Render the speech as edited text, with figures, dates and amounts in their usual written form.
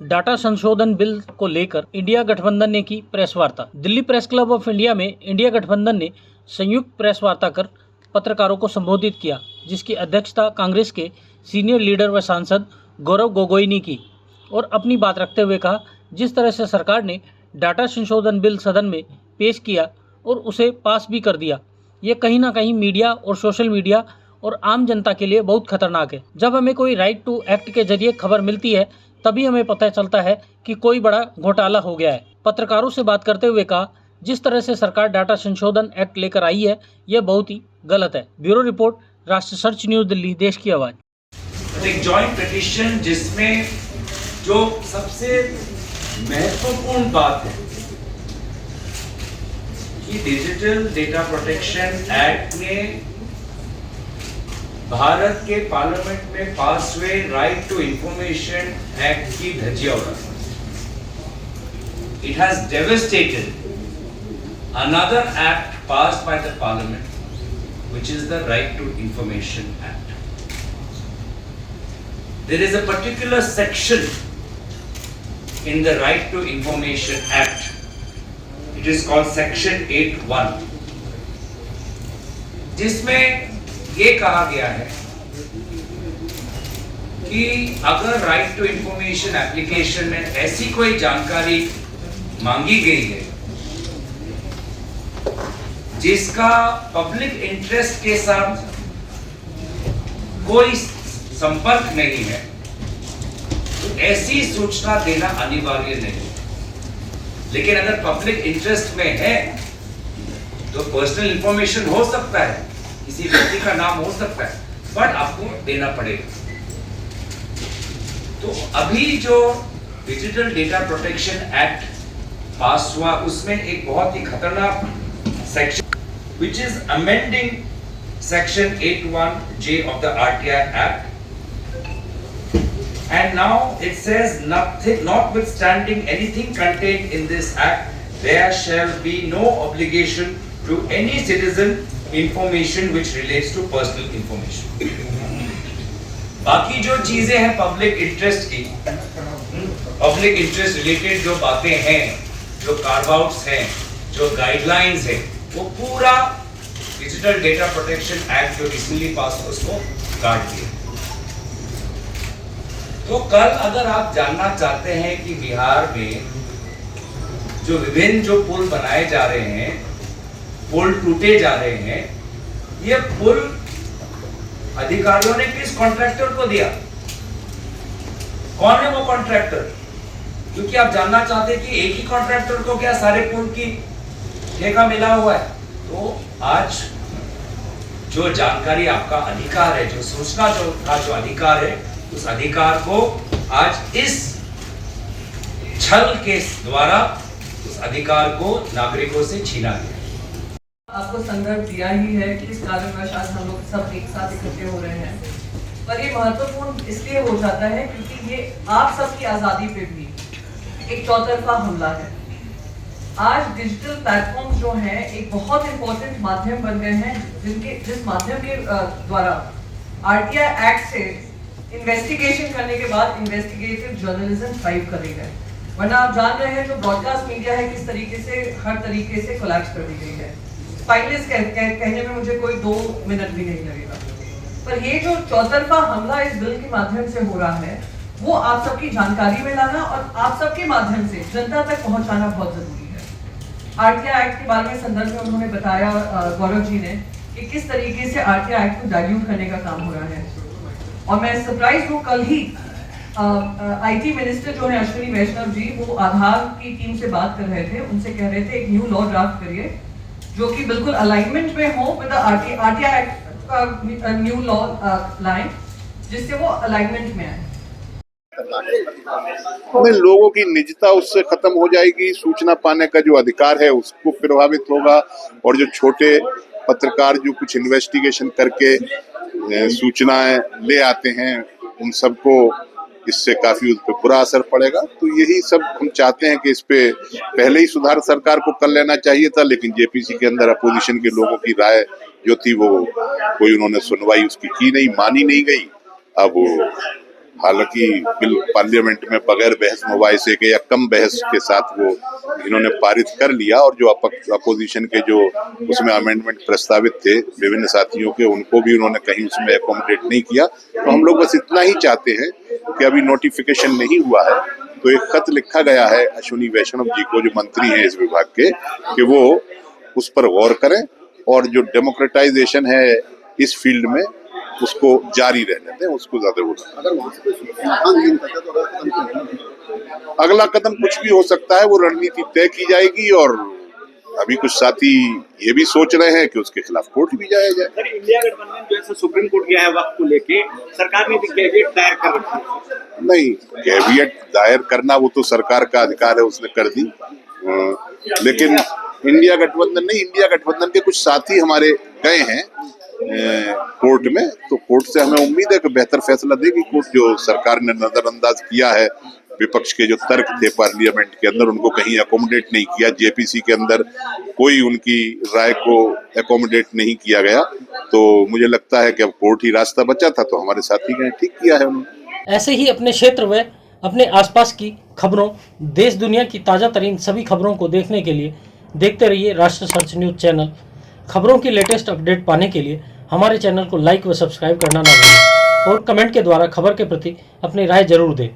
Data संशोधन bill को लेकर इंडिया गठबंधन ने की प्रेस वार्ता। Delhi press club of India में इंडिया गठबंधन ने संयुक्त प्रेस वार्ता कर पत्रकारों को संबोधित किया, जिसकी अध्यक्षता कांग्रेस के सीनियर लीडर व सांसद गौरव गोगोई ने की और अपनी बात रखते हुए कहा, जिस तरह से सरकार ने डाटा संशोधन बिल सदन में पेश किया और उसे पास भी कर दिया, ये कहीं ना कहीं मीडिया और सोशल मीडिया और आम जनता के लिए बहुत खतरनाक है। जब हमें कोई राइट टू एक्ट के जरिए खबर मिलती है तभी हमें पता चलता है कि कोई बड़ा घोटाला हो गया है। पत्रकारों से बात करते हुए कहा, जिस तरह से सरकार डाटा संशोधन एक्ट लेकर आई है यह बहुत ही गलत है। ब्यूरो रिपोर्ट, राष्ट्र सर्च न्यूज दिल्ली, देश की आवाज। एक जॉइंट पिटीशन जिसमें जो सबसे महत्वपूर्ण बात है कि डिजिटल डेटा प्रोटेक्शन एक्ट ने भारत के पार्लियामेंट में पास हुए राइट टू इंफॉर्मेशन एक्ट की धज्जियां उड़ा। It has devastated another act passed by the parliament, which is the Right to Information Act. There is a particular section in the Right to Information Act. It is called Section 8(1), जिसमें ये कहा गया है कि अगर right to information application में ऐसी कोई जानकारी मांगी गई है जिसका पब्लिक इंटरेस्ट के साथ कोई संपर्क नहीं है, तो ऐसी सूचना देना अनिवार्य नहीं। लेकिन अगर पब्लिक इंटरेस्ट में है तो पर्सनल इंफॉर्मेशन हो सकता है, किसी व्यक्ति का नाम हो सकता है, बट आपको देना पड़ेगा। तो अभी जो डिजिटल डेटा प्रोटेक्शन एक्ट पास हुआ उसमें एक बहुत ही खतरनाक section which is amending section 8(1)(j) of the RTI Act, and now it says nothing, notwithstanding anything contained in this act, there shall be no obligation to any citizen information which relates to personal information. बाकी जो चीजें हैं public interest की, public interest related जो बातें हैं, जो curve outs हैं, जो गाइडलाइंस हैं, वो पूरा डिजिटल डेटा प्रोटेक्शन एक्ट जो रिसेंटली पास हुआ उसको काट दिया। तो कल अगर आप जानना चाहते हैं कि बिहार में जो विभिन्न जो पुल बनाए जा रहे हैं, पुल टूटे जा रहे हैं, ये पुल अधिकारियों ने किस कॉन्ट्रैक्टर को दिया? कौन है वो कॉन्ट्रैक्टर? क्योंकि आप जानना चाहते हैं कि एक ही कॉन्ट्रैक्टर को क्या सारे पुल की ठेका मिला हुआ है? तो आज जो जानकारी आपका अधिकार है, जो सूचना जो अधिकार है, उस अधिकार को आज इस छल के द्वारा उस अधिकार को नागरिकों से छीना गया। आपको संदर्भ दिया ही है कि इस कारणवश आज हम लोग सब एक साथ इकट्ठे हो रहे हैं, पर ये महत्वपूर्ण इसलिए हो जाता है क्योंकि ये आप सबकी आज़ादी पे भी एक चौतरफा हमला है। आज डिजिटल प्लेटफॉर्म्स जो हैं एक बहुत इंपॉर्टेंट माध्यम बन गए हैं, जिस माध्यम के द्वारा आरटीआई एक्ट से इन्वेस्टिगेशन करने के बाद इन्वेस्टिगेटिव जर्नलिज्म थ्राइव करेगा। वरना आप जान रहे हैं जो ब्रॉडकास्ट मीडिया है किस तरीके से हर तरीके से कोलैप्स कर दी गई है। फाइनलिस्ट कहने में मुझे कोई 2 मिनट भी नहीं लगेगा। पर ये जो चौतरफा हमला इस बिल के माध्यम से हो रहा है, वो आप सबकी जानकारी में लाना और आप सबके माध्यम से जनता तक पहुंचाना बहुत जरूरी है। आरटीआई एक्ट के बारे में संदर्भ में उन्होंने बताया गौरव जी ने कि किस तरीके से आरटीआई एक्ट को डाइल्यूट करने का काम हो रहा है। और मैं सरप्राइज हूँ, कल ही आईटी मिनिस्टर जो है अश्विनी वैष्णव जी, वो आधार की टीम से बात कर रहे थे, उनसे कह रहे थे एक न्यू लॉ ड्राफ्ट करिए जो कि बिल्कुल अलाइनमेंट में हो विद आरटीआई एक्ट का न्यू लॉ लाइन, जिससे वो अलाइनमेंट में आए। लोगों की निजता उससे खत्म हो जाएगी, सूचना पाने का जो अधिकार है उसको प्रभावित होगा, और जो छोटे पत्रकार जो कुछ इन्वेस्टिगेशन करके सूचनाएं ले आते हैं उन सबको इससे काफी उस पर बुरा असर पड़ेगा। तो यही सब हम चाहते हैं कि इस पे पहले ही सुधार सरकार को कर लेना चाहिए था, लेकिन जेपीसी के अंदर अपोजिशन के लोगों की राय जो थी वो कोई उन्होंने सुनवाई उसकी की नहीं, मानी नहीं गई। अब हालांकि बिल पार्लियामेंट में बगैर बहस मुबाहिसे के या कम बहस के साथ वो इन्होंने पारित कर लिया, और जो अपोजिशन के जो उसमें अमेंडमेंट प्रस्तावित थे विभिन्न साथियों के, उनको भी उन्होंने कहीं उसमें एकोमोडेट नहीं किया। तो हम लोग बस इतना ही चाहते हैं कि अभी नोटिफिकेशन नहीं हुआ है तो एक खत लिखा गया है अश्विनी वैष्णव जी को, जो मंत्री हैं इस विभाग के, कि वो उस पर गौर करें और जो डेमोक्रेटाइजेशन है इस फील्ड में उसको जारी रहने दें, उसको ज्यादा अगला कदम कुछ भी हो सकता है, वो रणनीति तय की जाएगी। और अभी कुछ साथी ये भी सोच रहे हैं कि उसके खिलाफ कोर्ट भी जाया जाए। सर, इंडिया गठबंधन जो है सुप्रीम कोर्ट गया है वक्त को लेके, सरकार ने भी कैविएट दायर कर रखी है। नहीं, कैविएट दायर करना वो तो सरकार का अधिकार है, उसने कर दी। लेकिन इंडिया गठबंधन नहीं, इंडिया गठबंधन के कुछ साथी हमारे गए हैं कोर्ट में, तो कोर्ट से हमें उम्मीद है कि बेहतर फैसला देगी कोर्ट। जो सरकार ने नजरअंदाज किया है विपक्ष के जो तर्क थे पार्लियामेंट के अंदर, उनको कहीं एकोमोडेट नहीं किया, जेपीसी के अंदर कोई उनकी राय को एकोमोडेट नहीं किया गया, तो मुझे लगता है कि अब कोर्ट ही रास्ता बचा था, तो हमारे साथी ने ठीक किया है उन्होंने। ऐसे ही अपने क्षेत्र में अपने आसपास की खबरों, देश दुनिया की ताज़ा तरीन सभी खबरों को देखने के लिए देखते रहिए राष्ट्र सर्च न्यूज़ चैनल। खबरों की लेटेस्ट अपडेट पाने के लिए हमारे चैनल को लाइक व सब्सक्राइब करना ना भूलें और कमेंट के द्वारा खबर के प्रति अपनी राय जरूर दें।